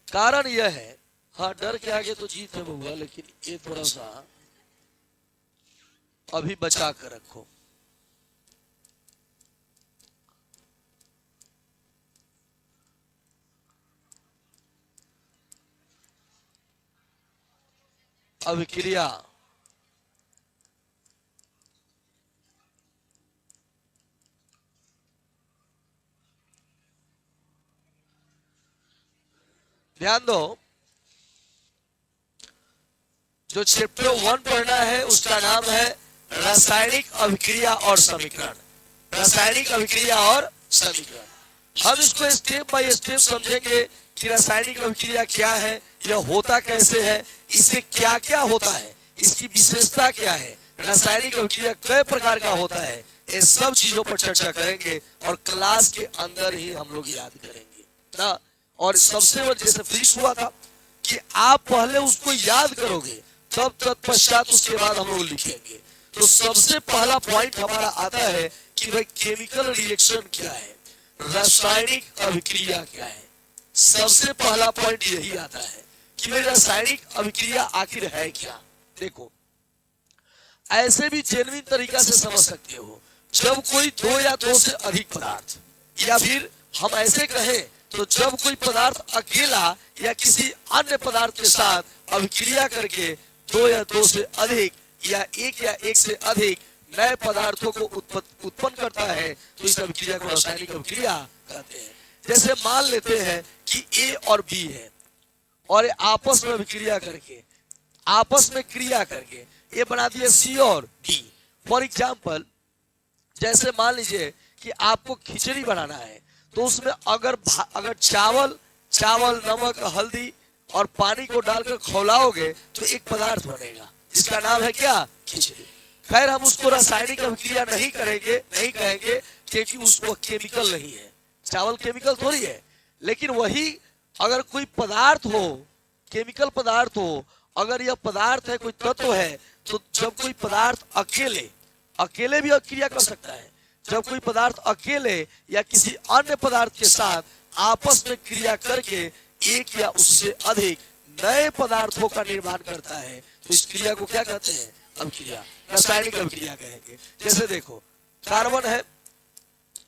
कारण यह है, हाँ डर के आगे तो जीत है बउआ, लेकिन ये थोड़ा सा अभी बचा कर रखो। अभिक्रिया ध्यान दो, जो चैप्टर 1 पढ़ना है उसका नाम है रासायनिक अभिक्रिया और समीकरण। रासायनिक अभिक्रिया और समीकरण, हम इसको स्टेप बाय स्टेप समझेंगे कि रासायनिक अभिक्रिया क्या है, यह होता कैसे है, इससे क्या क्या होता है, इसकी विशेषता क्या है, रासायनिक अभिक्रिया कई प्रकार का होता है, ये सब चीजों पर चर्चा करेंगे और क्लास के अंदर ही हम लोग याद करेंगे ना। और सबसे बड़ा जैसे फिजिक्स हुआ था कि आप पहले उसको याद करोगे, तब तत्पश्चात उसके बाद हम लोग लिखेंगे। तो सबसे पहला पॉइंट हमारा आता है कि भाई केमिकल रिएक्शन क्या है, रासायनिक अभिक्रिया क्या है। सबसे पहला पॉइंट यही आता है कि भाई रासायनिक अभिक्रिया आखिर है क्या। देखो, ऐसे भी जेन्युइन तरीका से समझ सकते हो, जब कोई दो या दो से अधिक पदार्थ, या फिर हम ऐसे कहें तो जब कोई पदार्थ अकेला या किसी अन्य पदार्थ के साथ अभिक्रिया करके दो या दो से अधिक या एक से अधिक नए पदार्थों को उत्पन्न करता है, तो इस अभिक्रिया को रासायनिक अभिक्रिया कहते हैं। जैसे मान लेते हैं कि ए और बी है और ये आपस में अभिक्रिया करके, आपस में क्रिया करके ये बना दिए सी और डी। फॉर एग्जाम्पल, जैसे मान लीजिए कि आपको खिचड़ी बनाना है, तो उसमें अगर चावल नमक हल्दी और पानी को डालकर खौलाओगे तो एक पदार्थ बनेगा जिसका नाम है क्या, खिचड़ी। खैर हम उसको रासायनिक अभिक्रिया नहीं कहेंगे क्योंकि उसको केमिकल नहीं है, चावल केमिकल थोड़ी है। लेकिन वही अगर कोई पदार्थ हो, केमिकल पदार्थ हो, अगर यह पदार्थ है, कोई तत्व है, तो जब कोई पदार्थ अकेले भी क्रिया कर सकता है, जब कोई पदार्थ अकेले या किसी अन्य पदार्थ के साथ आपस में क्रिया करके एक या उससे अधिक नए पदार्थों का निर्माण करता है, तो इस क्रिया को क्या कहते हैं, अभिक्रिया, रासायनिक अभिक्रिया कहेंगे। जैसे देखो, कार्बन है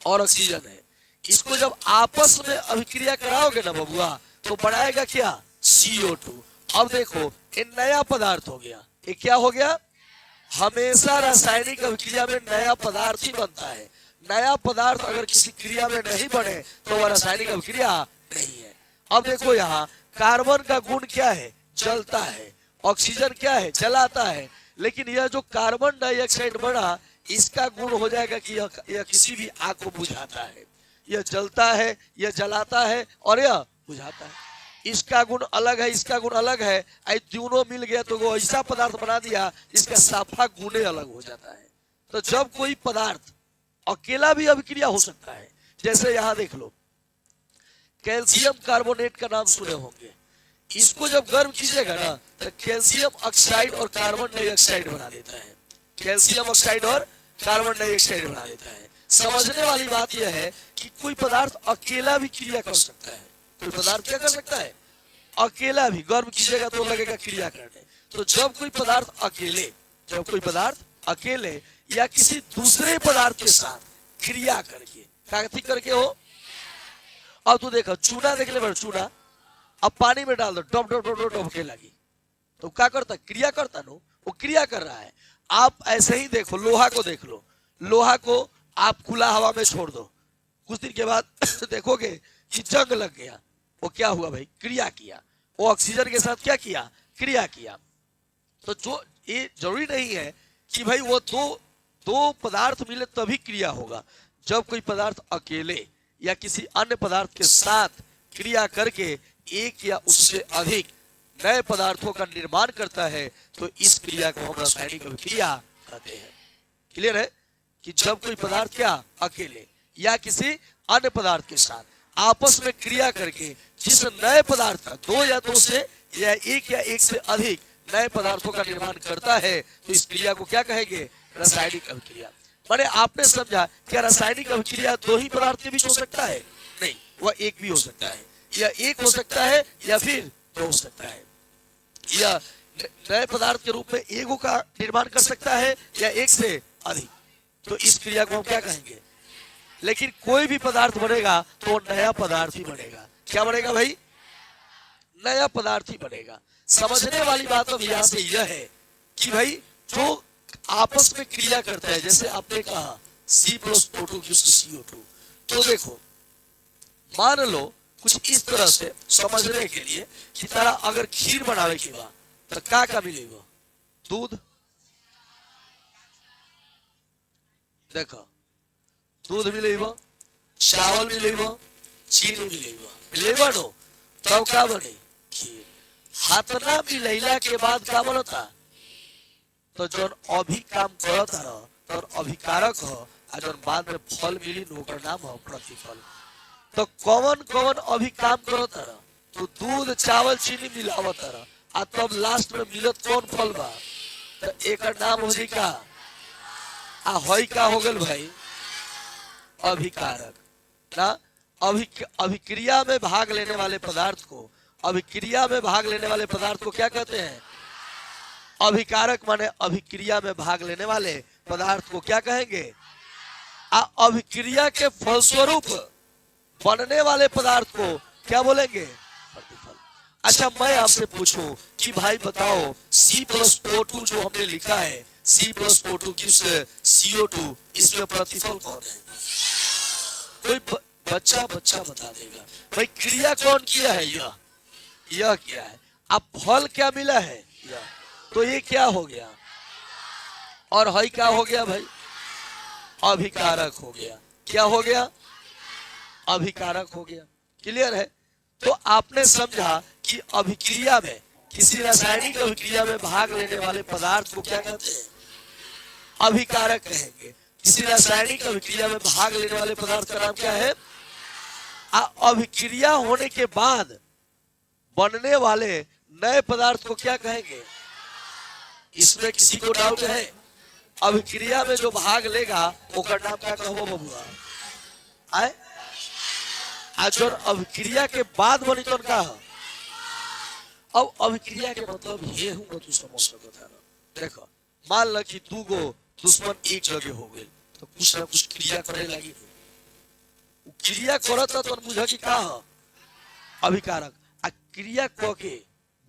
और ऑक्सीजन है, इसको जब आपस में अभिक्रिया कराओगे ना बबुआ, तो बनाएगा क्या, CO2। अब देखो, ये नया पदार्थ हो गया, ये क्या हो गया, हमेशा रासायनिक अभिक्रिया में नया पदार्थ ही बनता है। नया पदार्थ अगर किसी क्रिया में नहीं बने तो वह रासायनिक अभिक्रिया नहीं है। अब देखो, यहाँ कार्बन का गुण क्या है, जलता है, ऑक्सीजन क्या है, जलाता है। लेकिन यह जो कार्बन डाइऑक्साइड बना, इसका गुण हो जाएगा कि यह किसी भी आग को बुझाता है, यह जलता है, यह जलाता है और यह बुझाता है। इसका गुण अलग है, इसका गुण अलग है, दोनों मिल गया तो वो ऐसा पदार्थ बना दिया जिसका साफा गुणे अलग हो जाता है। तो जब कोई पदार्थ अकेला भी अभिक्रिया हो सकता है, जैसे यहाँ देख लो, कैल्शियम कार्बोनेट का नाम सुने होंगे, इसको जब गर्म कीजिएगा ना तो कैल्शियम ऑक्साइड और कार्बन डाइऑक्साइड बना देता है, कैल्शियम ऑक्साइड और कार्बन डाइऑक्साइड बना देता है। समझने वाली बात यह है कि कोई पदार्थ अकेला भी क्रिया कर सकता है, कोई पदार्थ क्या कर सकता है, अकेला भी, गर्म कीजिएगा तो लगेगा क्रिया करने। तो जब कोई पदार्थ अकेले या किसी दूसरे पदार्थ के साथ क्रिया करके हो। अब तो देखो, चूना देख ले, चूना अब पानी में डाल दो, डब डब डब डब के लगी, तो क्या करता, क्रिया करता नो, वो क्रिया कर रहा है। आप ऐसे ही देखो, लोहा को देख लो, लोहा को आप खुला हवा में छोड़ दो, कुछ दिन के बाद देखोगे कि जंग लग गया, वो क्या हुआ भाई, क्रिया किया, वो ऑक्सीजन के साथ क्या किया, क्रिया किया। तो जो ये जरूरी नहीं है कि भाई वो दो पदार्थ मिले तभी क्रिया होगा। जब कोई पदार्थ अकेले या किसी अन्य पदार्थ के साथ क्रिया करके एक या उससे अधिक नए पदार्थों का निर्माण करता है, तो इस क्रिया को हम रासायनिक अभिक्रिया कहते हैं। क्लियर है कि जब कोई पदार्थ क्या अकेले या किसी अन्य पदार्थ के साथ आपस में क्रिया करके जिस नए पदार्थ का दो या दो से या एक से अधिक नए पदार्थों का निर्माण करता है, तो इस क्रिया को क्या कहेंगे, रासायनिक अभिक्रिया। माने आपने समझा क्या रासायनिक अभिक्रिया दो ही पदार्थ के बीच हो सकता है, नहीं, वह एक भी हो सकता है। या एक हो सकता है या फिर दो हो सकता है, या नए पदार्थ के रूप में एगो का निर्माण कर सकता है या एक से अधिक। तो इस क्रिया को हम क्या कहेंगे? लेकिन कोई भी पदार्थ बनेगा तो नया पदार्थ ही बनेगा। क्या बनेगा भाई? नया पदार्थ ही बनेगा। समझने वाली बात अब यहां से यह है कि भाई जो आपस में क्रिया करता है, जैसे आपने कहा C+O2 CO2, तो देखो मान लो कुछ इस तरह से समझने के लिए कि तारा अगर खीर बनावे के बाद तो का मिलेगा? दूध, देखो दूध मिलेगा, चावल मिलेगा, चीनी मिलेगा नो, तब का बने खीर। हाथना मिलैला के बाद का बनता? तो जौन अभी काम करता रह तो अभिकारक हो, आ जौन बाद में फल मिली ओकर नाम हो प्रतिफल। तो कौन कौन अभी काम करता रह? तो दूध चावल चीनी मिलावत रह, आ तब लास्ट में मिलत कौन फल बा? तो एक नाम हो जी का, आ होई का हो गल भाई? अभिकारक ना। अभिक्रिया में भाग लेने वाले पदार्थ को, अभिक्रिया में भाग लेने वाले पदार्थ को क्या कहते हैं? अभिकारक। माने अभिक्रिया में भाग लेने वाले पदार्थ को क्या कहेंगे? अभिक्रिया के फलस्वरूप बनने वाले पदार्थ को क्या बोलेंगे? प्रतिफल। अच्छा मैं आपसे पूछूं कि भाई बताओ C+O2 जो हमने लिखा है, C+O2 CO2, इसमें प्रतिफल कौन है? कोई बच्चा बता देगा भाई क्रिया कौन किया है? यह क्या है? अब फल क्या मिला है? यह। तो ये क्या हो गया? और हई क्या हो गया भाई? अभिकारक हो गया। क्या हो गया? अभिकारक हो गया। क्लियर है? तो आपने समझा कि अभिक्रिया में, किसी रासायनिक अभिक्रिया में भाग लेने वाले पदार्थ को क्या कहते हैं? अभिकारक कहेंगे। किसी रासायनिक अभिक्रिया में भाग लेने वाले पदार्थ का नाम क्या है? अभिक्रिया होने के बाद बनने वाले नए पदार्थ को क्या कहेंगे? इसमें किसी को डाउट है? अभिक्रिया में जो भाग लेगा ओकर नाम क्या कहो बबुआ? आए आज और अभिक्रिया के बाद बनी तो का? अब अभिक्रिया के मतलब ये हूँ तू समझ सकता है। देखो मान ल कि दू गो दुश्मन एक जगह हो गए तो कुछ ना कुछ क्रिया करे लगी। क्रिया करता तो बुझ कि का अभिकारक। आ क्रिया क के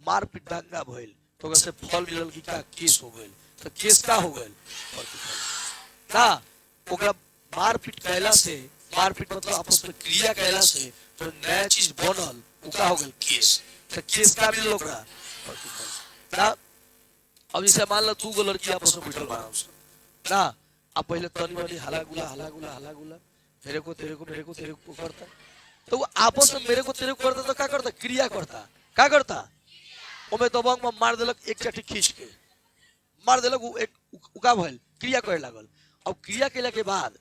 मारपीट दंगा भइल तो वैसे फल मिलल की का? केस हो गइल। तो केस का हो गइल? का ओकरा मारपीट कैला से, मारपीट मतलब आपस में क्रिया कैला से तो नया चीज बनल, का हो गइल? केस। तो केस का मिलल ओकरा? ना अब जैसे मान लो 2 गो लड़की आपस में बैठल बा ना, अब पहले तनी मनी हला गुला मेरे को तेरे को करता, तो वो आपस में मेरे को तेरे को करता तो क्या करता? क्रिया करता। क्या करता? ओमे दबंग में मार देलक, एक चटी खींच के मार देलक, वो एक उका भइल, क्रिया करे लागल। अब क्रिया केला के बाद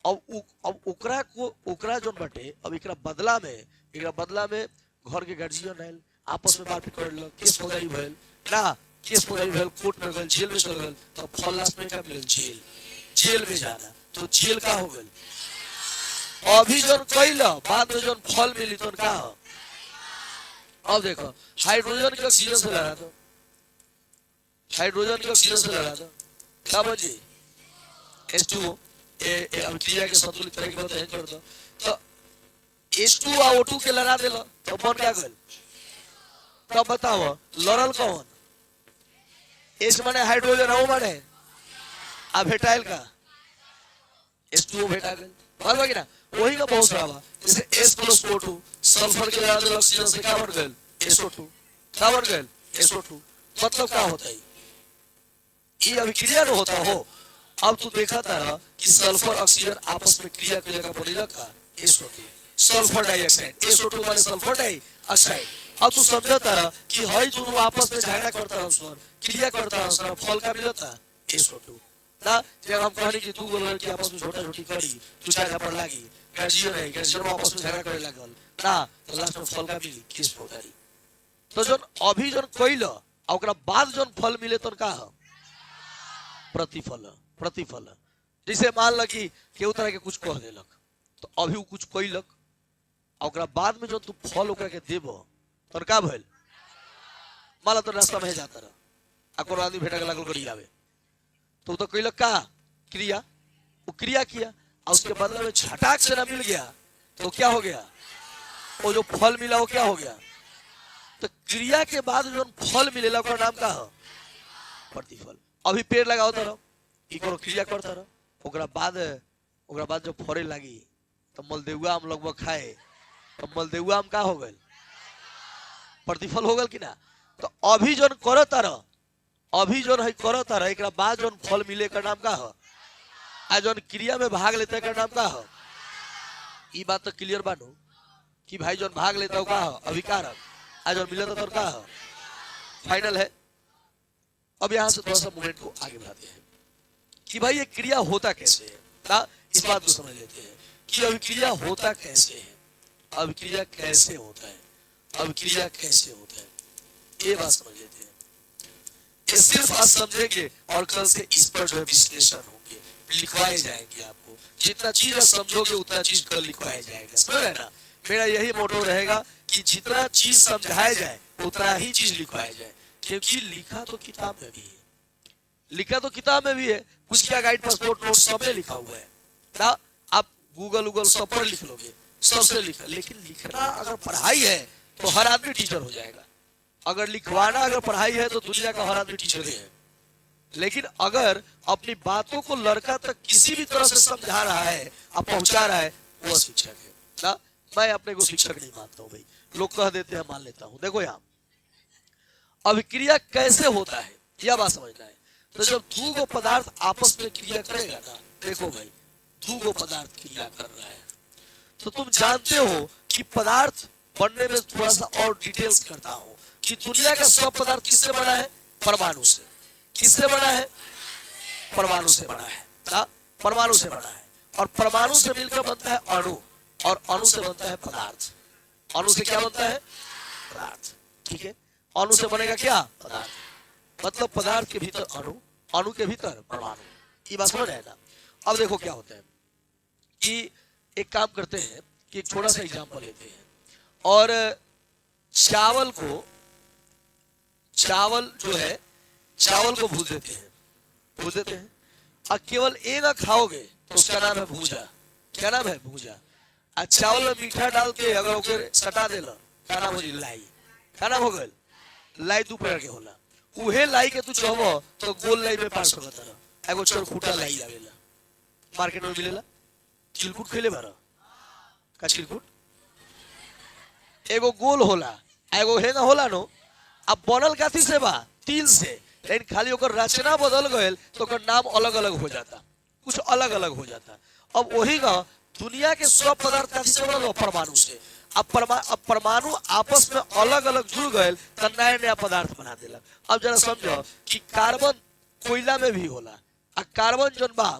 अब ओकरा जोन बाटे, अब एकरा बदला में घर के गार्जियन आयल, आपस में मारपीट करे लगल, केस फौजदारी भइल ना, केस फौजदारी भइल, कोर्ट में गइल, जेल में चल गइल। तो फल लास्ट में क्या मिलल? जेल में जाना। तो जेल का हो गइल? अभी जोन कैला बाद में जोन फल मिली तो का? अब देखो हाइड्रोजन के ऑक्सीजन से लड़ा दो, हाइड्रोजन के ऑक्सीजन से लड़ा दो, क्या बची? H2O। अब क्रिया के संतुलित करे के बाद है छोड़ दो, तो H2 और O2 के लड़ा देलो तो बन क्या गइल? तब बताओ लड़ल कौन? H माने हाइड्रोजन, O माने आ भेटाइल का? H2O भेटा गइल। बात बाकी ना वही का बहुत सारा बा। जैसे S+O2 सल्फर के लड़ा देलो ऑक्सीजन से क्या बन गइल? SO2। क्या बन गइल? SO2। मतलब क्या होता है? ये अभिक्रिया न होता हो। अब तू देखा था कि सल्फर ऑक्सीजन आपस में क्रिया करेगा, बनेगा का? SO2 sulphur dioxide. SO2 माने सल्फर डाइऑक्साइड। अब तू समझता रहा कि हई दोनों आपस में झगड़ा करता है, क्रिया करता है, फल का मिलता SO2 ना। जब हम कहनी कि 2 गो लड़की आपस में छोटा-छोटी करी, तू चाहे पर लागी, गार्जियन आपस में झगड़ा करे लागल ना, तो लास्ट में फल का मिली केस फौजदारी। तो जोन अभी जोन कइलो ओकरा बाद जोन फल मिले तो का? प्रतिफल। जैसे मान ल कि केहू तरह के कुछ कह देलक तो अभी कुछ कइलक और बाद में जो तू फल ओकरा के देबो तो का भइल माला तो रास्ता में जाता रहा आ आदमी भेटा के लागल गड़ी आवे तो कैलक का क्रिया वो क्रिया किया और उसके बदले में झटाक से ना मिल गया तो क्या हो गया वो जो फल मिला वो क्या हो गया तो क्रिया के बाद जो फल मिलेला ओकर नाम का है प्रतिफल। अभी पेड़ लगाओ तो इको क्रिया करता रहो ओकरा बाद जो फरे लगी तो मलदेहुआ हम लोग खाए तो मलदेहुआ हम का हो गए प्रतिफल हो गल कि ना। तो अभी जो करता रह अभी जो है करता रह एक बाद जो फल मिले का नाम का है आज जो क्रिया में भाग लेता है नाम का है ये बात तो क्लियर बानू कि भाई जो भाग लेता है का है अभिकार आज जो मिला तो का है फाइनल है। अब यहाँ से थोड़ा सा मूवमेंट को आगे बढ़ाते हैं कि भाई ये क्रिया होता कैसे है ना इस बात को समझ लेते हैं कि अभिक्रिया होता कैसे है अभिक्रिया कैसे होता है अभिक्रिया कैसे होता है ये बात समझ लेते हैं। ये सिर्फ आज समझेंगे और कल से इस पर जो है विश्लेषण होंगे लिखवाए जाएंगे आपको जितना चीज आप समझोगे उतना चीज कल लिखवाया जाएगा समझ रहे ना। मेरा यही मोटो रहेगा कि जितना चीज समझाया जाए उतना ही चीज लिखवाया जाए क्योंकि लिखा तो किताब में भी है लिखा तो किताब में भी है कुछ क्या गाइड पासपोर्ट नोट सब में लिखा हुआ है ना आप गूगल सब पर लिख लोगे सबसे लिखा लेकिन लिखना अगर पढ़ाई है तो हर आदमी टीचर हो जाएगा। अगर लिखवाना अगर पढ़ाई है तो दुनिया का हर आदमी टीचर है लेकिन अगर अपनी बातों को लड़का तक किसी भी तरह से समझा रहा है अब पहुंचा रहा है वो शिक्षक है ना। मैं अपने को शिक्षक नहीं मानता हूँ भाई लोग कह देते हैं मान लेता हूँ। देखो यहाँ अभिक्रिया कैसे होता है यह बात समझना है। तो जब दो गो पदार्थ आपस में क्रिया करेगा ना देखो भाई दो गो पदार्थ क्रिया कर रहा है तो तुम जानते हो कि पदार्थ बनने में थोड़ा सा और डिटेल्स करता हूँ कि दुनिया का सब पदार्थ किससे बना है परमाणु से किससे बना है परमाणु से बना है ना परमाणु से बना है और परमाणु से मिलकर बनता है अणु और अणु से बनता है पदार्थ अणु से क्या बनता है पदार्थ ठीक है अणु से बनेगा क्या पदार्थ मतलब पदार्थ के भीतर अणु अणु के भीतर परमाणु ये बात समझ है ना। अब देखो क्या होता है कि एक काम करते हैं कि एक छोटा सा एग्जांपल लेते हैं और चावल जो है चावल को भूज देते हैं और केवल एक खाओगे तो उसका नाम है भूजा क्या नाम है भूजा। और चावल में मीठा डाल के अगर ओके सटा देला क्या नाम हो जी लाई क्या नाम हो गए लाई दू प्रकार के होला उहे लाई के तू चाहबो तो गोल लाई में 500 का तरह एगो चरखूटा लाई आवेला मार्केट में मिलेला चिलकुट खेले बारा का चिलकुट एगो गोल होला एगो हेंगा होला नो अब बनल काथी से बा तिल से लेकिन खाली ओकर रचना बदल गयल तो ओकर नाम अलग अलग हो जाता कुछ अलग अलग हो जाता। अब वही का दुनिया के सब पदार्थ काथी से बनल परमाणु से अब परमाणु आपस में अलग अलग जुड़ गए तो नया नया पदार्थ बना देला। अब जरा समझो कि कार्बन कोयला में भी होला आ कार्बन जन बा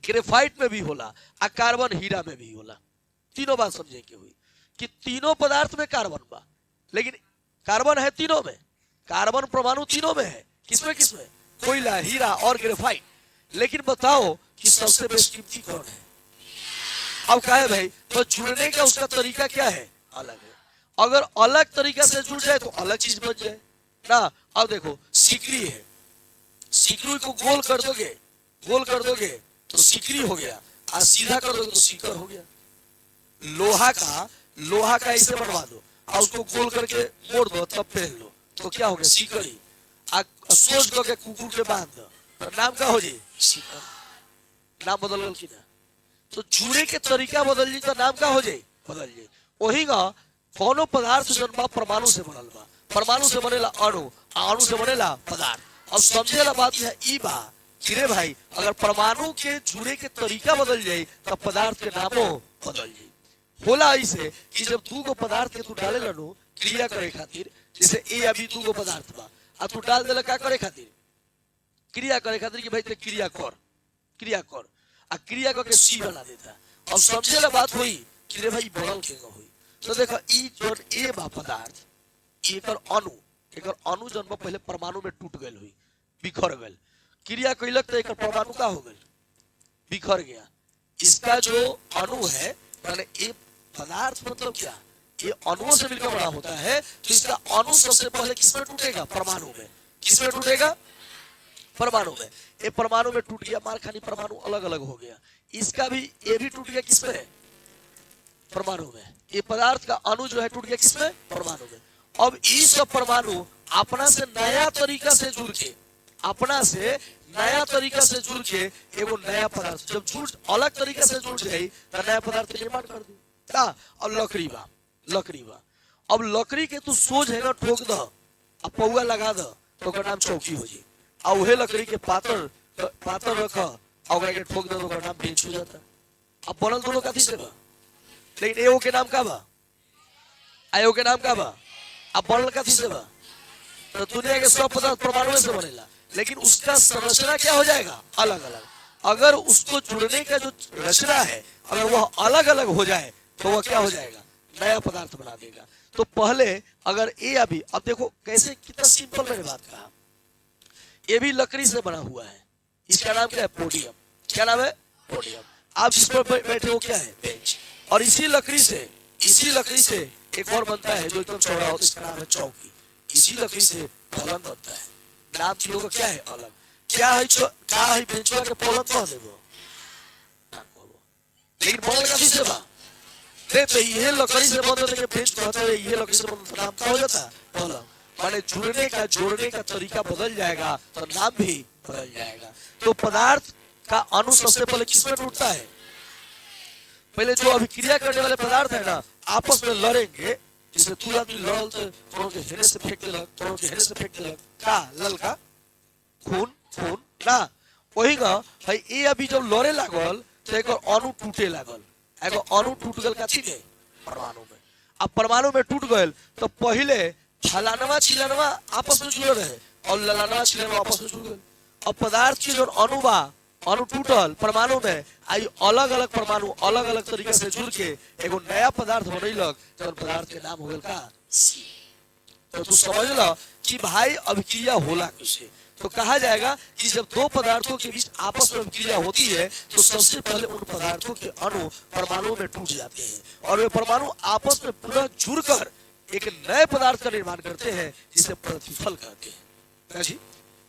ग्रेफाइट में भी होला आ कार्बन हीरा में भी होला तीनों बात समझे के हुई कि तीनों पदार्थ में कार्बन बा लेकिन कार्बन है तीनों में कार्बन परमाणु तीनों में है किसमें कोयला हीरा और ग्रेफाइट लेकिन बताओ कि सबसे बेशकीमती कौन है। अब क्या है भाई तो जुड़ने का उसका तरीका क्या है अलग है अगर अलग तरीका से जुड़ जाए तो अलग चीज बन जाए ना। अब देखो सिकड़ी है सिकड़ी को गोल कर दोगे तो सिकड़ी हो गया और सीधा कर दोगे तो सीकर हो गया। लोहा का ऐसे बनवा दो और उसको गोल करके मोड़ दो तब पहन लो तो क्या हो गया सीकड़ी सोच दो के कुकुर के बांध दो तो नाम क्या हो जाए सीकर नाम बदल गल की ना। तो जुड़े के तरीका बदल जी तो नाम का हो जाए बदल जाए वही का कोनो पदार्थ जन बा परमाणु से बनल बा परमाणु से बनेला अणु अणु से बनेला पदार्थ। अब समझेला बात है ई बा कि रे भाई अगर परमाणु के जुड़े के तरीका बदल जाए तो पदार्थ के नामो बदल जाए होला ऐसे कि जब दू गो पदार्थ के तू डाले लो क्रिया करे खातिर जैसे ए अभी दू गो पदार्थ बा आ तू डाल देला का करे खातिर क्रिया करे खातिर कि भाई ते क्रिया कर आ क्रिया करके सी बना देता। अब समझे ला बात हुई कि रे भाई बनल के हुई तो देखो ई जोन ए बा पदार्थ एकर अणु जन पहले परमाणु में टूट गयल हुई बिखर गयल क्रिया कैलक तो एकर परमाणु का हो गयल बिखर गया। इसका जो अणु है माने ए पदार्थ मतलब क्या, ये अणुओं से मिलकर बना होता है, तो इसका अणु सबसे पहले किसमें टूटेगा, परमाणु में। किसमें टूटेगा, परमाणु में। ये परमाणु में टूट गया, मार खानी परमाणु अलग अलग हो गया। इसका भी, ये भी टूट गया किसमें, परमाणु में। ये पदार्थ का अणु जो है टूट गया किसमें, परमाणु में। अब ये सब परमाणु अपना से नया तरीका से जुड़ के, अपना से नया तरीका से जुड़ के एगो नया पदार्थ, जब जुड़ अलग तरीका से जुड़ जाए तो नया पदार्थ के निर्माण कर दी। अब लकड़ी बा, लकड़ी बा, अब लकड़ी के तू सोझ है ना ठोक द, अब पौआ लगा द, तो ओकर नाम चौकी हो जी। आ उहे लकड़ी के पातर पातर रख और ओकरा के ठोक द, तो ओकर नाम बेंच हो जाता। अब बनल दोनों कथी से बा, लेकिन एगो के नाम का बा, एगो के नाम का बा, अब बनल कथी से बा। तो दुनिया के सब पदार्थ परमाणु से बनेला, लेकिन उसका संरचना क्या हो जाएगा, अलग अलग। अगर उसको जुड़ने का जो रचना है अगर वह अलग अलग हो जाए तो वह क्या हो जाएगा, नया पदार्थ बना देगा। तो पहले अगर ये अभी, अब देखो कैसे, कितना सिंपल मैंने बात कहा। ये भी लकड़ी से बना हुआ है, इसका नाम क्या है, पोडियम। क्या नाम है, पोडियम। आप जिस पर बैठे हो क्या है, बेंच। और इसी लकड़ी से एक और बनता है जो एकदम चौड़ा होता है, इसका नाम है चौकी। इसी लकड़ी से पलंग बनता है, नाम चीजों का क्या है, अलग। क्या है बेंचवा के पलंग कह देबो, लेकिन बनल कथी से बा, तो ये लकड़ी से बनता है, बेंच कहता है, ये लकड़ी से बनता, नाम क्या हो जाता है, पलंग। माने जुड़ने का, जोड़ने का तरीका बदल जाएगा तो नाम भी बदल जाएगा। तो पदार्थ का अणु सबसे पहले किसमें टूटता है, पहले जो अभिक्रिया करने वाले पदार्थ है ना, आपस में लड़ेंगे। जैसे तू आदमी लड़ल तो थोड़ों के हेने से फेंक देलक, थोड़ों के हेने से फेंक देलक, का ललका खून खून ना, वही ना भाई। ये अभी जब लड़े लागल तो एक अणु टूटे लागल, एगो अणु टूट गल कथी में, परमाणु में। अब परमाणु में टूट गल तो पहले फलानवा चिलानवा आपस में जुड़ रहे और ललानवा चिलानवा आपस में जुड़ गए। अब पदार्थ की जो अणु बा, अणु टूटल परमाणु में, आई अलग अलग परमाणु अलग अलग तरीके से जुड़ के एगो नया पदार्थ बनैलक, तो पदार्थ के नाम हो गल का, सी। तो तू समझ लो कि भाई अभिक्रिया होला कैसे। तो कहा जाएगा कि जब दो पदार्थों के बीच आपस में अभिक्रिया होती है तो सबसे पहले उन पदार्थों के अणु परमाणु में टूट जाते हैं और वे परमाणु आपस में पुनः जुड़कर एक नए पदार्थ का निर्माण करते हैं जिसे प्रतिफल कहते हैं जी।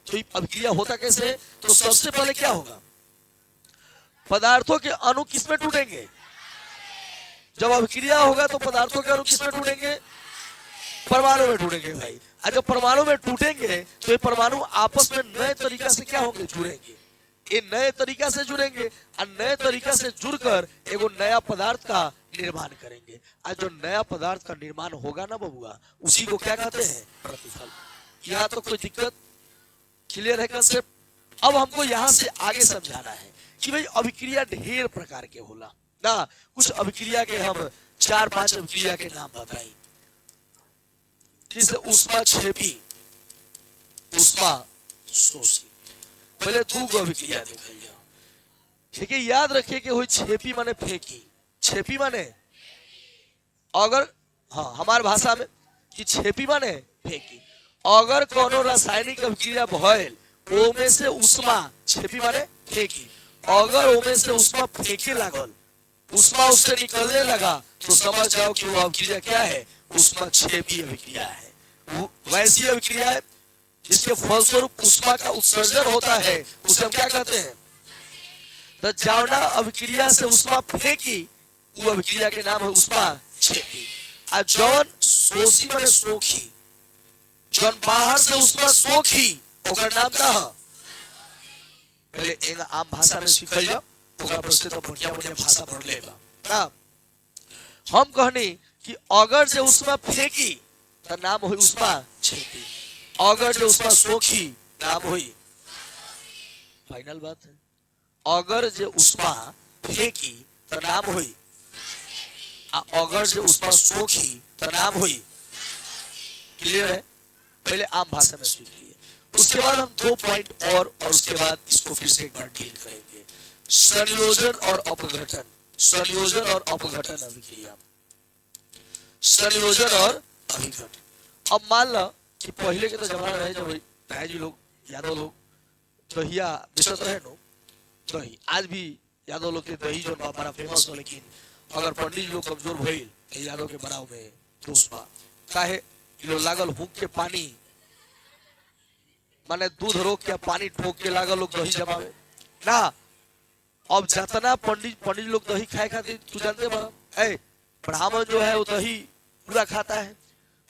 तो ये अभिक्रिया होता कैसे है, तो सबसे पहले क्या होगा, पदार्थों के अणु किसमें टूटेंगे, जब अभिक्रिया होगा तो पदार्थों के अणु किसमें टूटेंगे, परमाणु में टूटेंगे भाई। और जब परमाणु में टूटेंगे तो ये परमाणु आपस में नए तरीका से क्या होंगे, जुड़ेंगे। ये नए तरीका से जुड़ेंगे और नए तरीका से जुड़कर एगो नया पदार्थ का निर्माण करेंगे। और जो नया पदार्थ का निर्माण होगा ना बबुआ, उसी को क्या कहते हैं, प्रतिफल। यहाँ तो कोई दिक्कत, क्लियर है कंसेप्ट। अब हमको यहाँ से आगे समझाना है कि भाई अभिक्रिया ढेर प्रकार के होला ना। कुछ अभिक्रिया के हम 4-5 अभिक्रिया के नाम बताएं, जैसे उष्मा छेपी, उष्मा शोषी। पहले दू गो अभिक्रिया देखल जाओ, ठीक है। याद रखिए कि हुई छेपी माने फेंकी, छेपी माने अगर, हाँ हमार भाषा में कि छेपी माने फेंकी। अगर कोनो रासायनिक अभिक्रिया भइल ओमे से उष्मा, छेपी माने फेंकी, अगर ओमे से उष्मा फेंके लागल, उष्मा उससे निकलने लगा, तो समझ जाओ कि वो अभिक्रिया क्या है, उष्मा छेपी अभिक्रिया है। वैसी अभिक्रिया है जिसके फलस्वरूप उष्मा का उत्सर्जन होता है, उसे हम क्या कहते हैं, तो जावना अभिक्रिया से उष्मा फेंकी वो अभिक्रिया के नाम है उष्मा छेपी। और जौन शोषी माने सोखी, जौन बाहर से उष्मा सोखी ओकर नाम का है। पहले एक आम भाषा में सीखल जाओ, ओकरा पर से तो बढ़िया बढ़िया भाषा पढ़ लेगा ना। हम कहनी कि अगर जो उष्मा फेंकी तो नाम हुई उष्मा छेपी, अगर जो उष्मा सोखी नाम हुई, फाइनल बात है, अगर जो उष्मा फेंकी तो नाम हुई, अगर जो उष्मा सोखी तो नाम हुई। क्लियर है, पहले आम भाषा में सीख लिए, उसके बाद हम 2 पॉइंट और उसके बाद इसको फिर से एक बार डील करेंगे। संयोजन और अपघटन, संयोजन और अपघटन अभिक्रिया, संयोजन और अभिघटन। अब मान लो कि पहले के तो जमाना रहे जब जी लोग, यादव लोग दहिया बेचत रहे नो, दही आज भी यादव लोग के दही जो बड़ा फेमस हो, लेकिन अगर पंडित जी लोग कमजोर भइल यादव के बनाव में दोष बा काहे लो लागल हुक के पानी माने दूध रोक के पानी ठोक के लागल लोग दही जमावे ना। अब जितना पंडित लोग दही खाए खातिर तू जानते बड़ा ब्राह्मण जो है वो दही पूरा खाता है।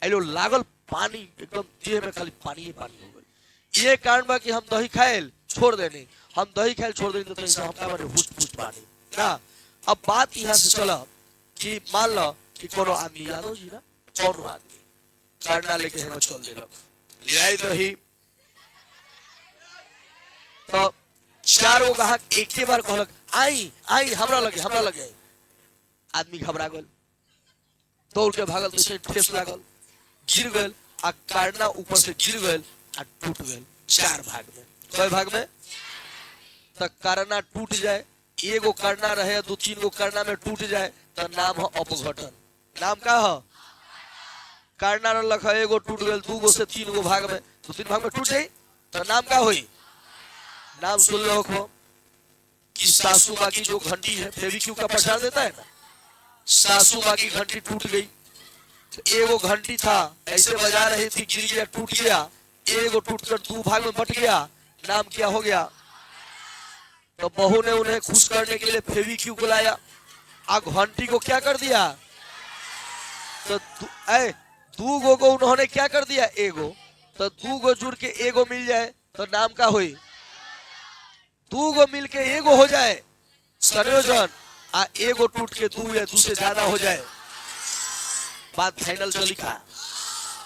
ऐलो लागल पानी एकदम देह में खाली पानी ही पानी हो गई। ये कारण बा कि हम दही खाएल छोड़ देने, हम दही खाएल छोड़ देने तो हम का माने हुच पुच पानी ना। अब बात यहाँ से चला कि मान लो कि कोनो आदमी यादव जी ना कोनो आदमी करना लेके हम चल दे ले आई दही तो चार गो ग्राहक एक ही बार कहलक आई आई हमरा लगे आदमी घबरा गल दौड़ के भागल तो ठेस लागल गिर गल आ कारना ऊपर से गिर गल आ टूट गल। चार भाग में कई भाग में तो कारना टूट जाए एगो करना रहे दो तीन गो करना में टूट जाए तो नाम है अपघटन। नाम का है करना रख एगो टूट गल दू गो से तीन गो भाग में दो तीन भाग में टूट जाए तो नाम का हुई। नाम सुन लो कि सासू माँ की जो घंटी है फेविक्विक का प्रसार देता है ना, सासू माँ की घंटी टूट गई तो एगो घंटी था ऐसे बजा रही थी गिर गया टूट गया एगो टूटकर दो भाग में बट गया नाम क्या हो गया। तो बहू ने उन्हें खुश करने के लिए फेविक्विक लाया आ घंटी को क्या कर दिया तो दू गो को उन्होंने क्या कर दिया एगो तो दू गो जुड़ के एगो मिल जाए तो नाम का हुई। दू गो मिल के एगो हो जाए संयोजन आ एगो टूट के दू या दू से ज्यादा हो जाए बात फाइनल चली का।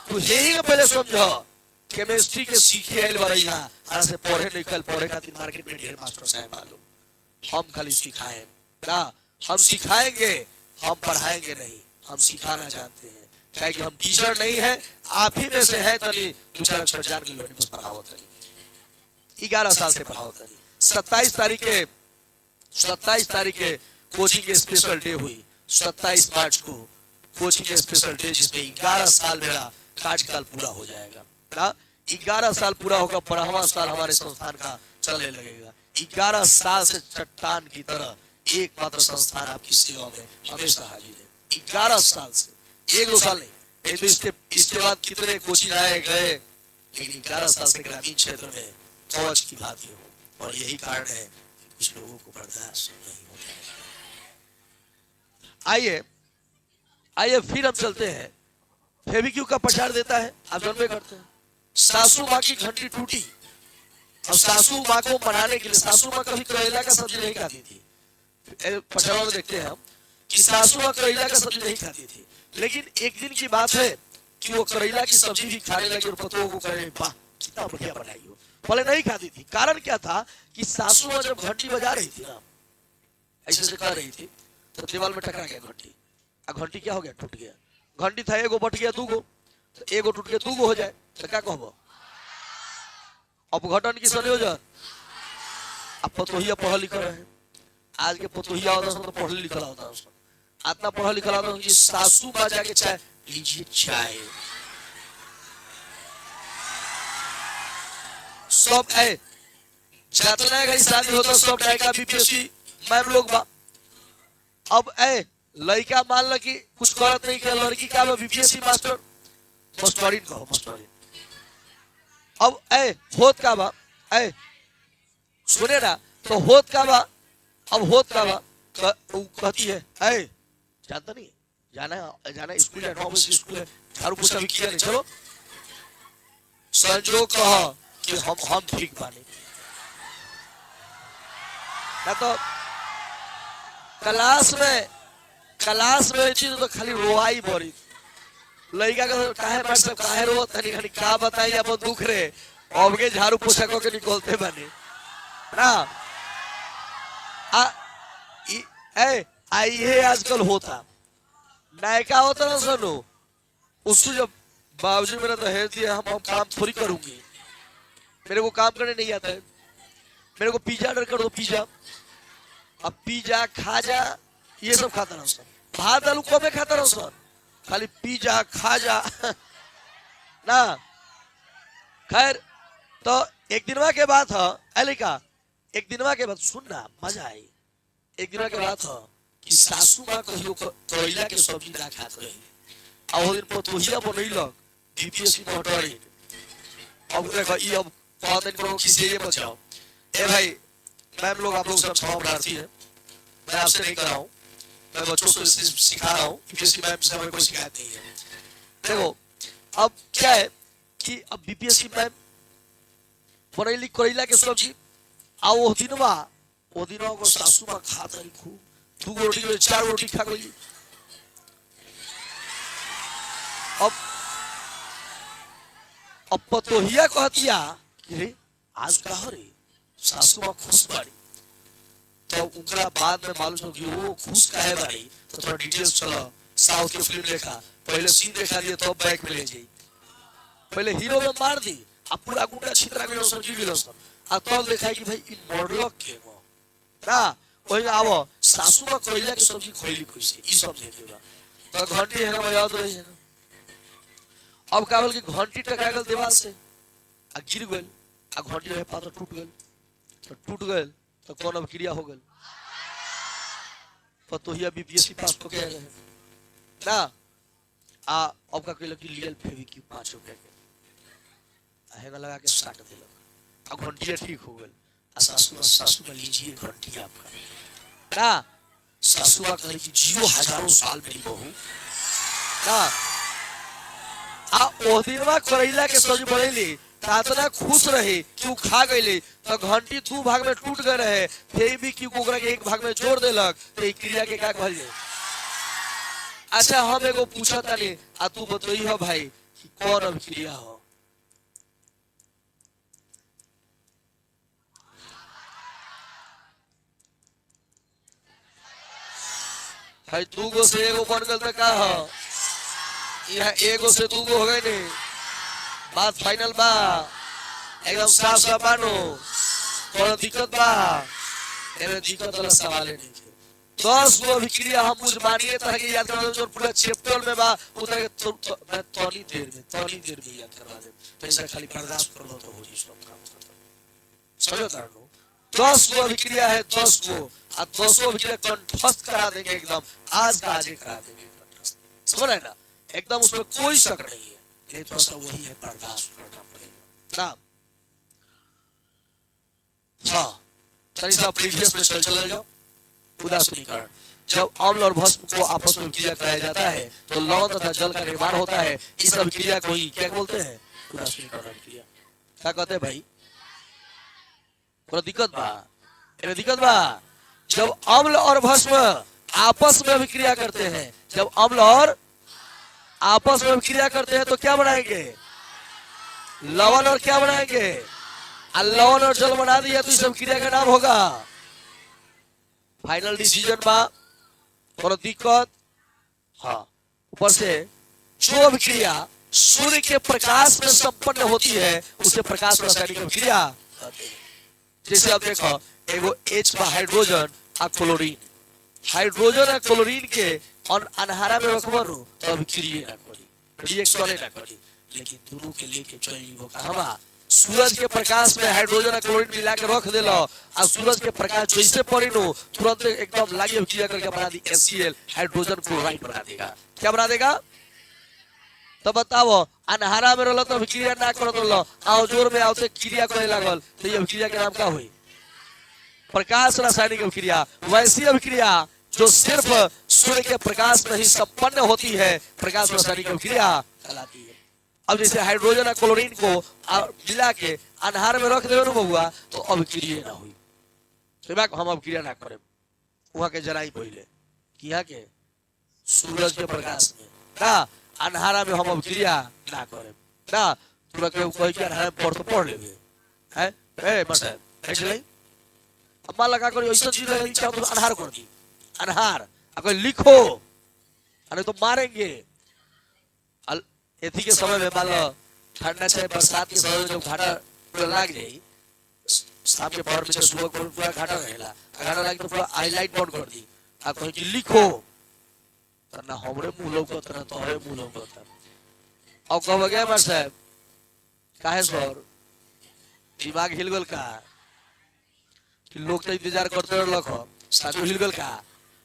तू यही पहले समझो केमिस्ट्री के सीखे आइल बरैया आरा से पढ़े निकल पढ़े खातिर मार्केट में ढेर मास्टर साहब मालूम हम खाली सिखाएं ना, हम सिखाएंगे हम पढ़ाएंगे नहीं, हम सिखाना जानते हैं क्या कि हम टीचर नहीं है आप ही में से है तनी दो चार अक्षर जान के लोग बस पढ़ाओ तनी 11 साल से पढ़ाओ तनी 27 तारीख के कोचिंग के स्पेशल डे हुई 27 मार्च को कोचिंग स्पेशल डे जिसमें 11 साल मेरा कार्यकाल पूरा हो जाएगा ना। 11 साल पूरा होगा 12वां साल हमारे संस्थान का चलने लगेगा। 11 साल से चट्टान की तरह एकमात्र संस्थान आपकी सेवा में हमेशा हाजिर है। 11 साल से एक दो साल नहीं तो इसके बाद कितने कोचिंग आए गए लेकिन 11 साल से ग्रामीण क्षेत्र में फौज की भांति हो और यही कारण है कि कुछ लोगों को बर्दाश्त नहीं होता। आइए फिर हम चलते हैं फेविक्विक का प्रचार देता है आप जानते करते हैं। सासू माँ की घंटी टूटी और सासू माँ को मनाने के लिए सासू माँ कभी करेला का सब्जी नहीं खाती थी। प्रचार में देखते हैं हम कि सासू माँ करेला का सब्जी नहीं खाती थी लेकिन एक दिन की बात है कि वो करेला की सब्जी भी खाने लगी और पतों को कहे वाह कितना बढ़िया बनाई हो। पहले नहीं खाती थी कारण क्या था कि सासू माँ जब घंटी बजा रही थी ना ऐसे से कर रही थी तो दीवार में टकरा गया घंटी घंटी क्या हो गया टूट गया। घंटी था एगो बट गया दू गो तो एगो टूट के दू गो हो जाए तो क्या कहबो अपघटन की संयोजन। अब पतोहिया पढ़ा लिखा है आज के पतोहिया होता तो पढ़ा लिखा होता है इतना पढ़ा लिखा होता कि सासू माँ जाके चाय लीजिए चाय सब जितना घड़ी शादी होता सब का बीपीएससी मैम लोग बा। अब लड़का मान लो कि कुछ करत नहीं किया लड़की का बीपीएससी मास्टर मास्टरीन कहो मास्टरीन। अब होत का बा सुने ना तो होत का बा अब होत का बा कहती है जानता नहीं जाना स्कूल है 9 बजे स्कूल है झाड़ू पोछा भी किया नहीं चलो संजोग कहा कि हम ठीक बानी ना तो क्लास में चीज तो खाली रोवाई बड़ी लड़का का काहे मास्टर काहे रो तनी खाली का बताई अपन दुख रे अब के झाड़ू पोछा को के निकलते बने ना ये आजकल होता नायका होता ना सुनो उसको जब बाबूजी मेरा दहेज दिया हम काम थोड़ी करूंगी मेरे को काम करने नहीं आता है मेरे को पिज्जा ऑर्डर कर दो पिज्जा अब पिज्जा खाजा ये सब खाता रहो सर भात आलू कब खाता रहो सर खाली पिज्जा खाजा ना। खैर तो एक दिनवा के बाद है अलिका एक दिनवा के बाद सुनना मजा आई एक दिनवा के बाद है कि सासू माँ कहियो करैला के सब्जी ना खात रही आ ओ दिन पतोहिया बनैलक बीपीएससी में हटरी अब देखो ये अब कहते हैं को खिसिए मत जाओ ए भाई मैम लोग आप लोग सब क्षमाप्रार्थी है मैं आपसे नहीं कर रहा हूँ मैं बच्चों को सिखा रहा हूँ बीपीएससी मैम से हमें कोई शिकायत नहीं है देखो अब क्या है कि अब बीपीएससी मैम बनैली करैला के सब्जी आ वो दिनवा को सासू माँ खात रही खूब 2 रोटी में 4 रोटी खा गई अब पतोहिया कहतिया रे आज कहा रे सासू माँ खुश बाड़ी तो उनका बाद में मालूम हो कि वो खुश काहे बाड़ी तो थोड़ा डिटेल्स चलो साउथ की फिल्म देखा पहले सीन देखा दिए तो बैक में ले जाई पहले हीरो में मार दी अब पूरा गुंडा छितरा के समझी गेलो सब आ तो देखा कि भाई इन मॉडल के वो ना वही आवो सासू माँ करैला के सब्जी खइली कैसे ई सब देखेगा तो घंटी है ना याद रही है ना अब का बोल कि घंटी टकरा गल दीवार से आ गिर गल आ घंटी रहे पात्र टूट गल तो कौन अब क्रिया हो गल पतोहिया बीपीएससी पास हो गया ना आ अब का कहल कि लियल फेविक्विक 5 रुपया के हेगा लगा के साट देलक आ घंटी ठीक हो गल आ सासू में लीजिए घंटी आपका ना सासू का कहले कि जियो हजारों साल मेरी बहू ना आ ओ दिनवा करैला के सब्जी बनैली तातना खुश रही कि वो खा गईली तो घंटी 2 भाग में टूट गए रहे फिर भी क्यों ओकरा के 1 भाग में जोड़ देलक तो क्रिया के का कहल जाए अच्छा हम एगो पूछा तानी आ तू बतई हो भाई कि कौन अब क्रिया हो भाई 2 गो से एगो बन गल त का हो यह एगो से 2 गो हो गए नहीं बात फाइनल बा एकदम साफ साफ मानो कोई दिक्कत बा एमे दिक्कत वाला सवाल नहीं है 10 गो विक्रिया हम कुछ मानिए तरह के याद करवा जो पूरा चैप्टर में बा उधर मैं थोड़ी देर में याद करवा दे पैसा खाली बर्दाश्त कर लो तो हो जी सब काम खत्म समझो तारो 10 गो विक्रिया है 10 गो आ 10 गो विक्रिया कंठस्थ करा देंगे एकदम आज का आज करा देंगे कंठस्थ समझ रहे ना एकदम उसमें कोई शक नहीं है ये तो सब वही है बर्दाश्त करना पड़ेगा ना हाँ चलिए सब प्रीवियस में चले जाओ उदासीनीकरण जब अम्ल और भस्म को आपस में क्रिया कराया जाता है तो लवण तथा जल का निर्माण होता है इस सब क्रिया को ही क्या बोलते हैं उदासीनीकरण क्रिया क्या कहते हैं भाई कोई दिक्कत बा जब अम्ल और भस्म आपस में अभिक्रिया करते हैं जब अम्ल और आपस में क्रिया करते हैं तो क्या बनाएंगे लवण और क्या बनाएंगे लवण और जल बना दिया तो इस सब क्रिया का नाम होगा फाइनल डिसीजन बा और दिक्कत हाँ ऊपर से जो अभिक्रिया सूर्य के प्रकाश में संपन्न होती है उसे प्रकाश रासायनिक अभिक्रिया जैसे आप देखो एगो H बा हाइड्रोजन और क्लोरीन हाइड्रोजन और क्लोरीन के और अनहारा में रखबो तो अभिक्रिया ना करी रिएक्शन ना करी लेकिन दोनों के लेके चली वो कहवा सूरज के प्रकाश में हाइड्रोजन और क्लोरीन मिला के रख देलो और सूरज के प्रकाश जैसे पड़ी नो तुरंत एकदम लागी अभिक्रिया करके बना दी HCl हाइड्रोजन क्लोराइड बना देगा क्या बना देगा तो बताओ अनहारा में रहलो तो अभिक्रिया ना करत रहलो आओ जोर में आवते क्रिया करे लागल तो ये अभिक्रिया के नाम का हुई प्रकाश रासायनिक अभिक्रिया वैसी अभिक्रिया जो सिर्फ सूर्य के प्रकाश में ही संपन्न होती है प्रकाश रासायनिक अभिक्रिया कहलाती है अब जैसे हाइड्रोजन और क्लोरीन को मिला के अनहार में रख देवे बबुआ तो अभिक्रिया ना हुई तो हम अभिक्रिया ना करें वहां के जराई पहले किया के सूरज के प्रकाश में ना अनहारा में हम अभिक्रिया ना करें ना तुरा के कोई के अनहारा में पढ़ लेबे हैं ए मत है अम्मा लगा कर ऐसा चीज लगा चाहो तो अनहार कर दी अनहार अगर लिखो अरे तो मारेंगे एथी के समय में मान लो ठंडा चाहे बरसात के समय में जब घाटा पूरा लाग जाए शाम के पहर में सुबह को पूरा घाटा रहेला घाटा लाग तो पूरा हाईलाइट बंद कर दी आ कहे कि लिखो तना हमरे मुंह लौकत ना तोरे मुंह लौकत अब कह गया मार साहब काहे सर दिमाग हिल गल का कि लोग तो इंतजार करते रहलक साजो हिल गल का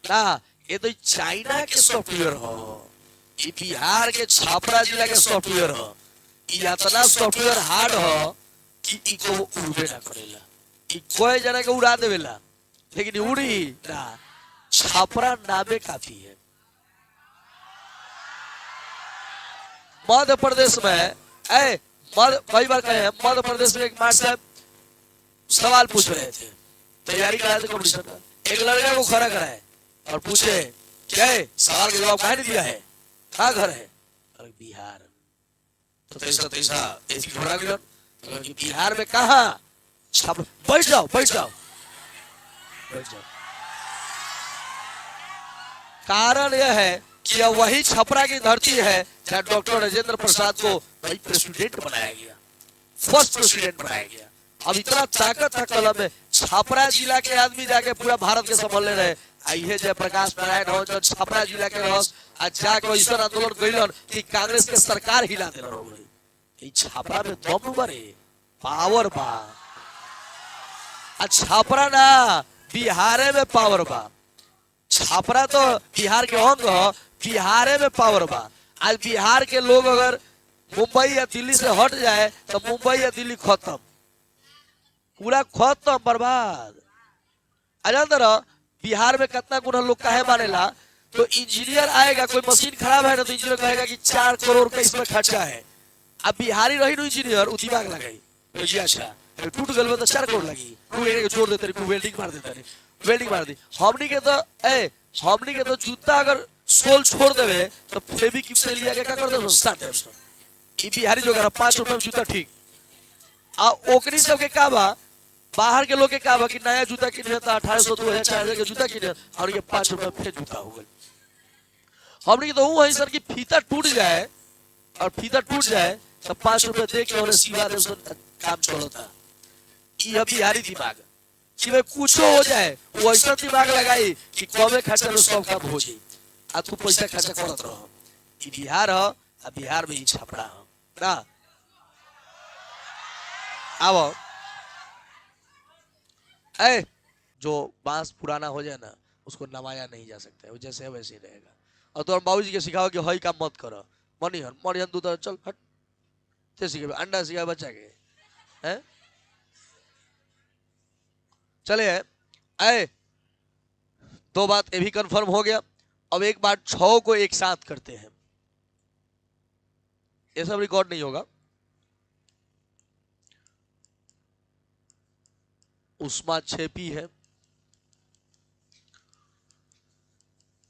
ना ये तो चाइना के सॉफ्टवेयर हो, ये बिहार के छापरा जिला के सॉफ्टवेयर हो। ये इतना सॉफ्टवेयर हार्ड हो कि इको उड़बे ना करेला, कोई जना के उड़ा देवेला, लेकिन उड़ी ना। छापरा नामे काफी है। मध्य प्रदेश में कई बार कहे हैं, मध्य प्रदेश में एक मास्टर साहब सवाल पूछ रहे थे, तैयारी कराए थे कंपटीशन का। एक लड़का को खड़ा कराए और पूछे क्या है, सवाल का जवाब कहाँ नहीं दिया है, कहाँ घर है, बिहार। तो बिहार में कहा, बैठ जाओ बैठ जाओ बैठ जाओ। कारण यह है कि वही छपरा की धरती है जहाँ डॉक्टर राजेंद्र प्रसाद को भाई प्रेसिडेंट बनाया गया, फर्स्ट प्रेसिडेंट बनाया गया। अब इतना ताकत था कलम में, छपरा जिला के आदमी जाके पूरा भारत के संभालने रहे। आइए जयप्रकाश नारायण हो जो छपरा जिला के रहस, आज जाके ऐसा आंदोलन कैलन कि कांग्रेस के सरकार हिला देना हो गई। छपरा में दम बरे पावर बा, छपरा ना बिहारे में पावर बा। छपरा तो बिहार के अंग हो, बिहारे में पावर बा। आज बिहार के लोग अगर मुंबई या दिल्ली से हट जाए तो मुंबई या दिल्ली खत्म, पूरा खत्म, बर्बाद। अजंदर बिहार में कितना गुना लोग काहे मानेला, तो इंजीनियर आएगा, कोई मशीन खराब है ना तो इंजीनियर कहेगा कि 4 करोड़ का इसमें खर्चा है। अब बिहारी रही नो इंजीनियर, उ दिमाग लगाई, अच्छा टूट गल तो 4 करोड़ लगी, जोड़ देते वेल्डिंग मार देते, वेल्डिंग मार दी। हमनी के तो जूता अगर सोल छोड़ देवे तो फेविक्विक से लिया के क्या कर दे, साट दे। बिहारी जो करा 5 रुपए में जूता ठीक। आ ओकरी सब के का बा, बाहर के लोग के का बा कि नया जूता किने था 1800 2000 4000 के जूता किने, और ये 5 रुपए फिर जूता हो गए। हमनी के तो वो है सर कि फीता टूट जाए, और फीता टूट जाए तो 5 रुपए दे के और सीधा दे काम चलता। ये बिहारी दिमाग कि भाई कुछ हो जाए, वो ऐसा दिमाग लगाई कि कमे खर्चा में सब काम हो जाए, आ तू पैसा खर्चा करत रहो। ये बिहार हो, आ बिहार में ही छपरा हो ना। अब जो बांस पुराना हो जाए ना उसको नवाया नहीं जा सकता है, वो जैसे है वैसे ही रहेगा। और तो बाबूजी के सिखाओ कि हई काम मत करो, मनिहन तू तो चल हट, ते सिखे अंडा सिखा बच्चा के हैं। चले दो बात ये भी कंफर्म हो गया। अब एक बात 6 को एक साथ करते हैं, ये सब रिकॉर्ड नहीं होगा। उस्मा छेपी है,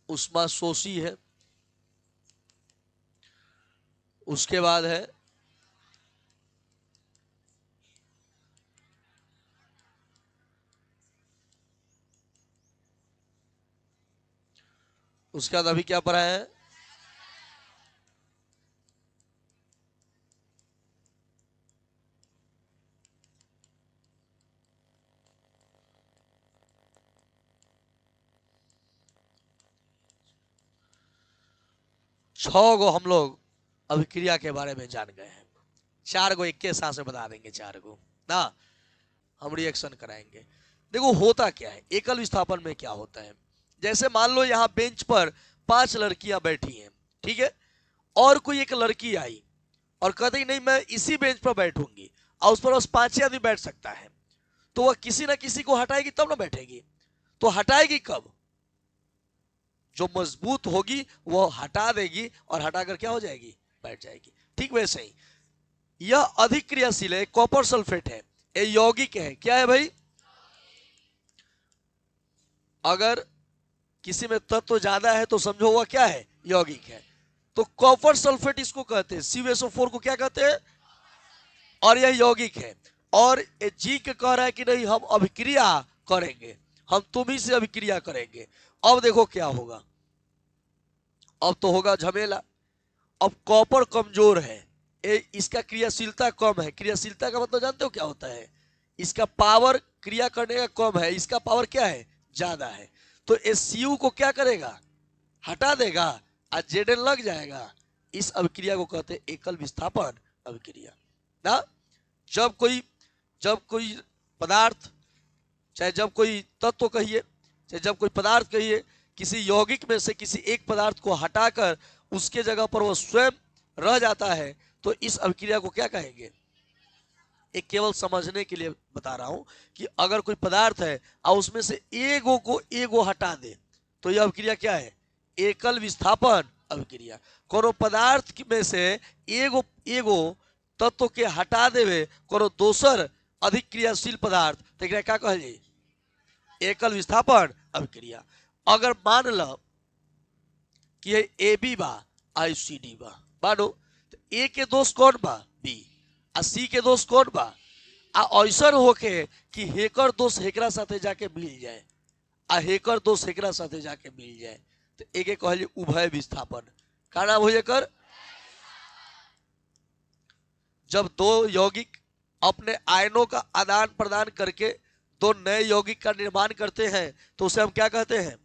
उस्मा सोसी है, उसके बाद है उसके बाद अभी क्या पढ़ा है, छह गो हम लोग अभिक्रिया के बारे में जान गए हैं। 4 गो एक के साथ में बता देंगे, 4 गो ना हम रिएक्शन कराएंगे। देखो होता क्या है, एकल विस्थापन में क्या होता है। जैसे मान लो यहाँ बेंच पर 5 लड़कियां बैठी हैं, ठीक है, और कोई एक लड़की आई और कहती नहीं मैं इसी बेंच पर बैठूंगी, और उस पर बस 5 आदमी बैठ सकता है, तो वह किसी ना किसी को हटाएगी तब ना बैठेगी। तो हटाएगी कब, जो मजबूत होगी वो हटा देगी, और हटाकर क्या हो जाएगी, बैठ जाएगी। ठीक वैसे ही यह अधिक क्रियाशील है, कॉपर सल्फेट है, ये यौगिक है। क्या है भाई, अगर किसी में तत्व ज्यादा है तो समझो वह क्या है, यौगिक है। तो कॉपर सल्फेट इसको कहते हैं, CuSO4 को क्या कहते हैं, और यह यौगिक है। और जिंक कह रहा है कि नहीं हम अभिक्रिया करेंगे, हम तुम ही से अभिक्रिया करेंगे। अब देखो क्या होगा, अब तो होगा झमेला। अब कॉपर कमजोर है, इसका क्रियाशीलता कम है। क्रियाशीलता का मतलब जानते हो क्या होता है, इसका पावर क्रिया करने का कम है, इसका पावर क्या है, ज्यादा है। तो SU को क्या करेगा, हटा देगा, और Zn लग जाएगा। इस अभिक्रिया को कहते हैं एकल विस्थापन अभिक्रिया ना। जब कोई पदार्थ, चाहे जब कोई तत्व कहिए, चाहे जब कोई पदार्थ कहिए किसी यौगिक में से किसी एक पदार्थ को हटाकर उसके जगह पर वो स्वयं रह जाता है तो इस अभिक्रिया को क्या कहेंगे? एक केवल समझने के लिए बता रहा हूं कि अगर कोई पदार्थ है और उसमें से एगो को एगो हटा दे तो यह अभिक्रिया क्या है? एकल विस्थापन अभिक्रिया। कोनो पदार्थ में से एगो एगो तत्व के हटा देवे कोनो दोसर अधिक क्रियाशील पदार्थ तो एकरा क्या कहल जाई? एकल विस्थापन अभिक्रिया। अगर मान लो कि ए बी बा आई सी डी बा, मानो तो ए के दोस्त कौन बा? बी। आ सी के दोस्त कौन बा? आ ऐसा होके कि हेकर दोस्त हेकरा साथे जाके मिल जाए आ हेकर दोस्त हेकरा साथे जाके मिल जाए तो एके कहल उभय विस्थापन। का नाम हो जेकर? जब दो यौगिक अपने आयनों का आदान प्रदान करके दो नए यौगिक का निर्माण करते हैं तो उसे हम क्या कहते हैं?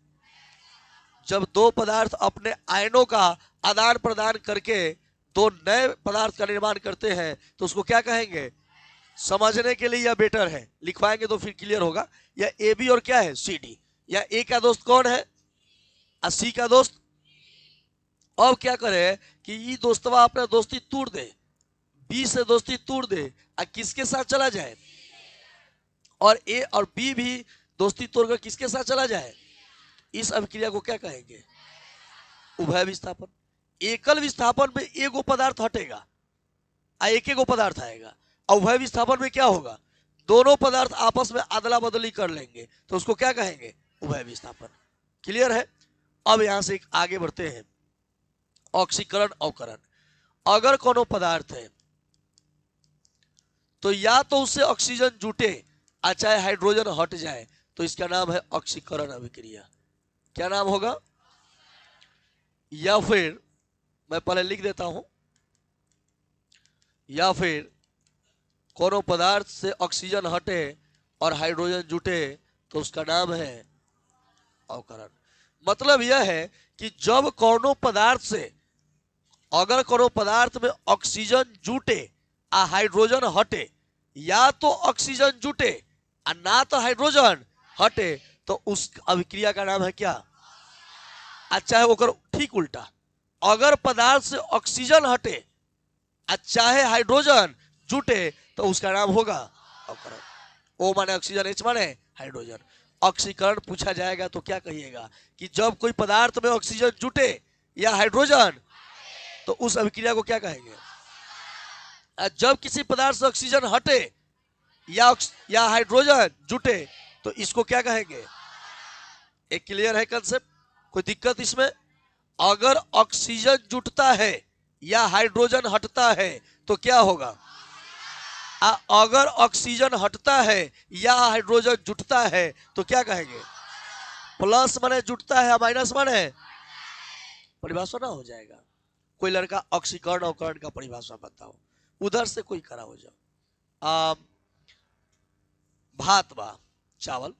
जब दो पदार्थ अपने आयनों का आदान प्रदान करके दो नए पदार्थ का निर्माण करते हैं तो उसको क्या कहेंगे? समझने के लिए यह बेटर है, लिखवाएंगे तो फिर क्लियर होगा। या ए बी और क्या है? C D. या ए का दोस्त कौन है? और सी का दोस्त। अब क्या करे कि ये दोस्तवा अपना दोस्ती तोड़ दे, बी से दोस्ती तोड़ दे और किसके साथ चला जाए? और ए और बी भी दोस्ती तोड़कर किसके साथ चला जाए? इस अभिक्रिया को क्या कहेंगे? उभय विस्थापन। एकल विस्थापन में एगो पदार्थ हटेगा और एक एगो पदार्थ आएगा और उभय विस्थापन में क्या होगा? दोनों पदार्थ आपस में अदला बदली कर लेंगे तो उसको क्या कहेंगे? उभय विस्थापन। क्लियर है? अब यहां से आगे बढ़ते हैं। ऑक्सीकरण अवकरण। अगर कोनो पदार्थ है तो या तो उससे ऑक्सीजन जुटे और चाहे हाइड्रोजन हट जाए तो इसका नाम है ऑक्सीकरण अभिक्रिया। क्या नाम होगा? या फिर मैं पहले लिख देता हूं, या फिर कोनो पदार्थ से ऑक्सीजन हटे और हाइड्रोजन जुटे तो उसका नाम है अवकरण। मतलब यह है कि जब कोनो पदार्थ से अगर कोनो पदार्थ में ऑक्सीजन जुटे और हाइड्रोजन हटे, या तो ऑक्सीजन जुटे और ना तो हाइड्रोजन हटे तो उस अभिक्रिया का नाम है क्या? अच्छा है ओकर ठीक उल्टा, अगर पदार्थ से ऑक्सीजन हटे और चाहे हाइड्रोजन जुटे तो उसका नाम होगा अवकरण। ओ माने ऑक्सीजन, एच माने हाइड्रोजन। ऑक्सीकरण पूछा जाएगा तो क्या कहिएगा कि जब कोई पदार्थ में ऑक्सीजन जुटे या हाइड्रोजन तो उस अभिक्रिया को क्या कहेंगे? जब किसी पदार्थ से ऑक्सीजन हटे या हाइड्रोजन जुटे तो इसको क्या कहेंगे? एक क्लियर है कंसेप्ट? कोई दिक्कत इसमें? अगर ऑक्सीजन जुटता है या हाइड्रोजन हटता है तो क्या होगा? अगर ऑक्सीजन हटता है या हाइड्रोजन जुटता है तो क्या कहेंगे? प्लस माने जुटता है, माइनस माने परिभाषा ना हो जाएगा। कोई लड़का ऑक्सीकरण अवकरण का परिभाषा बताओ, उधर से कोई करा हो जाओ। भात बा, चावल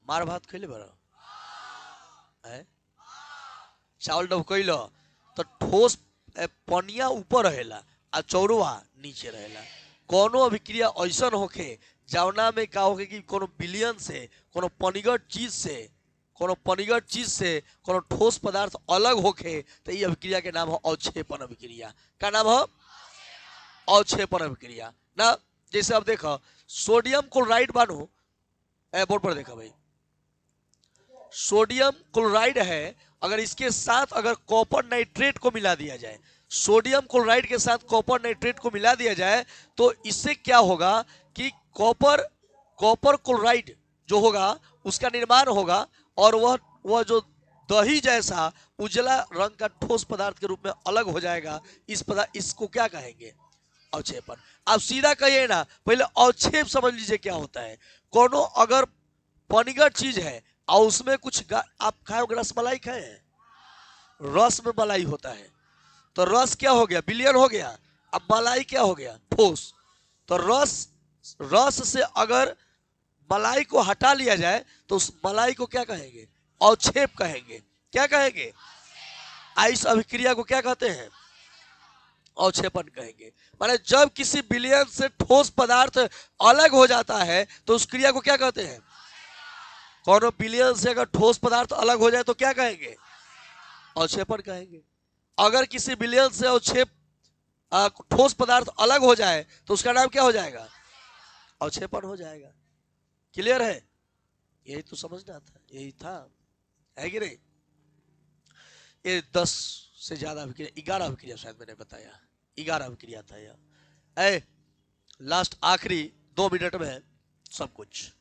मार भात खैले बड़ा है, चावल डब कैलो तो ठोस पनिया ऊपर रहेला आ चौरुआ नीचे रहेला। कोनो अभिक्रिया ऐसा होके जवना में का होके कि कोनो विलयन से, कोनो पनिगत चीज से कोनो ठोस पदार्थ अलग होके तो ये अभिक्रिया के नाम है अवक्षेपण अभिक्रिया। का नाम है? अवक्षेपण अभिक्रिया ना। जैसे अब देखो सोडियम क्लोराइड बानो, बोर्ड पर देखा भाई, सोडियम क्लोराइड है, अगर इसके साथ अगर कॉपर नाइट्रेट को मिला दिया जाए, सोडियम क्लोराइड के साथ कॉपर नाइट्रेट को मिला दिया जाए तो इससे क्या होगा कि कॉपर क्लोराइड जो होगा उसका निर्माण होगा और वह जो दही जैसा उजला रंग का ठोस पदार्थ के रूप में अलग हो जाएगा। इसको क्या कहेंगे? अवक्षेपण। आप सीधा कहिए ना, पहले अवक्षेप समझ लीजिए क्या होता है। कोनो अगर पनिगत चीज है और उसमें कुछ आप खाए, रसमलाई खाए हैं, रस में मलाई होता है तो रस क्या हो गया? विलयन हो गया। अब मलाई क्या हो गया? ठोस। तो रस से अगर मलाई को हटा लिया जाए तो उस मलाई को क्या कहेंगे? अवक्षेप कहेंगे। क्या कहेंगे? इस अभिक्रिया को क्या कहते हैं? अवक्षेपण कहेंगे। माने जब किसी विलयन से ठोस पदार्थ अलग हो जाता है तो उस क्रिया को क्या कहते हैं? कौन विलयन से अगर ठोस पदार्थ अलग हो जाए तो क्या कहेंगे? अवक्षेपण कहेंगे। अगर किसी विलयन से ठोस पदार्थ अलग हो जाए तो उसका नाम क्या हो जाएगा? अवक्षेपण हो जाएगा। क्लियर है? यही तो समझना था, यही था, है कि नहीं? ये 10 से ज्यादा अभिक्रिया, 11 अभिक्रिया शायद मैंने बताया, 11 अभिक्रिया था यह। लास्ट आखिरी 2 मिनट में सब कुछ।